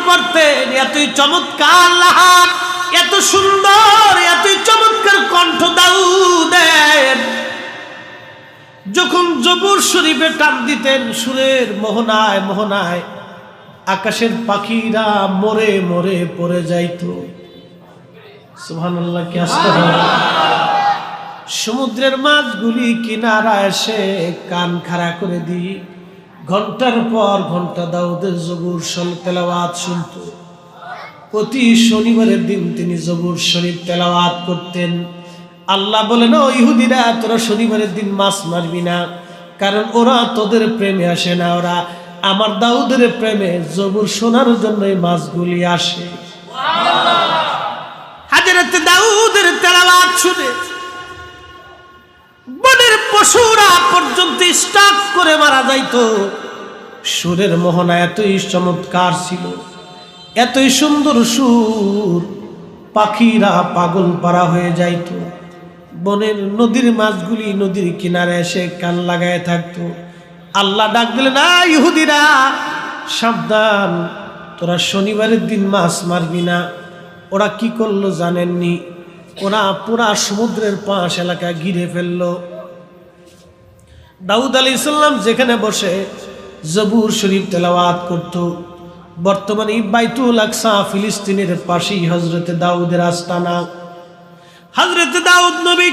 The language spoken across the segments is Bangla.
পড়তেন, এতই চমৎকার লাহান, এত সুন্দর, এতই চমৎকার কণ্ঠ দাউদের। যখন জবুর শরীফে টান দিতেন, সুরের মোহনায় মোহনায় আকাশের পাখিরা মরে মরে পড়ে যাইত। সুবহানাল্লাহ, কি আস্তাগফিরুল্লাহ। সমুদ্রের মাছগুলি কিনারা এসে কান খাড়া করে দিয়ে ঘন্টার পর ঘন্টা দাউদের জবুর তেলাওয়াত শুনত। প্রতি শনিবারের দিন তিনি জবুর শরীফ তেলাওয়াত করতেন। আল্লাহ বলেন, ও ইহুদিরা, তোরা শনিবারের দিন মাছ মারবি না, কারণ ওরা তোদের প্রেমে আসে না, ওরা আমার দাউদের প্রেমে জবুর শোনার জন্য এই মাছগুলি আসে। হযরত দাউদের তেলাওয়াত শুনে বনের পশুরা পর্যন্ত স্টাক করে মারা যাইত। সুরের মোহনা এতই চমৎকার ছিল, এতই সুন্দর সুর, পাখিরা পাগল পারা হয়ে যাইত। বনের নদীর মাছগুলি নদীর কিনারে এসে কান লাগায় থাকতো। আল্লাহ ডাক দিলেন, না ইহুদিরা, সাবধান, তোরা শনিবারের দিন মাছ মারবি না। ওরা কি করলো জানেননি? ওরা পুরা সমুদ্রের পাশ এলাকা ঘিরে ফেললো। দাউদ আলাইহিস সালাম যেখানে বসে জবুর শরীফ তেলাওয়াত করত, বর্তমানে বাইতুল আকসা ফিলিস্তিনের পাশেই হযরতে দাউদের আস্তানা। হযরতে দাউদ নবী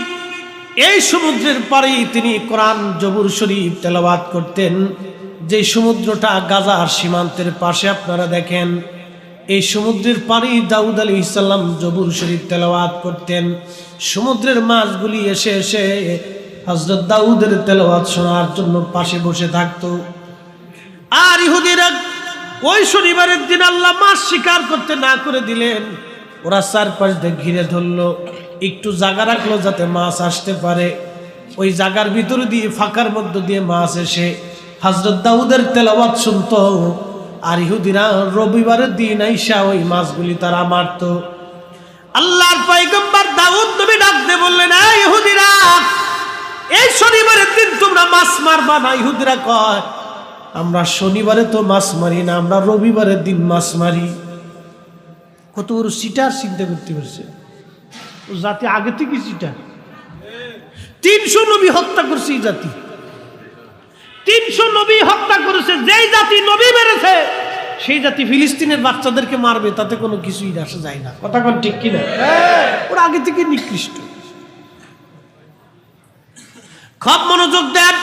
এই সমুদ্রের পাড়েই তিনি কোরআন জবুর শরীফ তেলাওয়াত করতেন। যে সমুদ্রটা গাজার সীমান্তের পাশে আপনারা দেখেন, এই সমুদ্রের পাড়েই দাউদ আলাইহিস সালাম জবুর শরীফ তেলাওয়াত করতেন। সমুদ্রের মাছগুলি এসে এসে হযরত দাউদের তেলাওয়াত শোনার জন্য পাশে বসে থাকতো। আর ইহুদিরা ওই শনিবারের দিন আল্লাহ মাছ শিকার করতে না করে দিলেন। ওরা চারপাশ দিয়ে ঘিরে ধরলো, একটু জায়গা রাখলো যাতে মাছ আসতে পারে। ওই জায়গার ভিতরে দিয়ে ফাঁকার মধ্য দিয়ে মাছ এসে হযরত দাউদের তেলাওয়াত শুনতো। আর ইহুদিরা রবিবারের দিন আইসা ওই মাছগুলি তারা মারত। আল্লাহর পয়গম্বর দাউদ নবী ডাক দিয়ে বললেন, এই ইহুদিরা, এই শনিবারের দিন তোমরা মাছ মারবা না। ইহুদিরা কয়, আমরা শনিবারে তো মাছ মারি না, আমরা রবিবারের দিন মাছ মারি। কত বড় সিটার চিন্তা করতে পারছে ও জাতি, আগে থেকে সিটার। 300 নবী হত্যা করছে এই জাতি, 300 নবী হত্যা করেছে। যেই জাতি নবী মেরেছে সেই জাতি ফিলিস্তিনের বাচ্চাদেরকে মারবে, তাতে কোনো কিছুই আসা যায় না। কথা কোন ঠিক কিনা? ওরা আগে থেকে নিকৃষ্ট। খুব মনোযোগ দেন।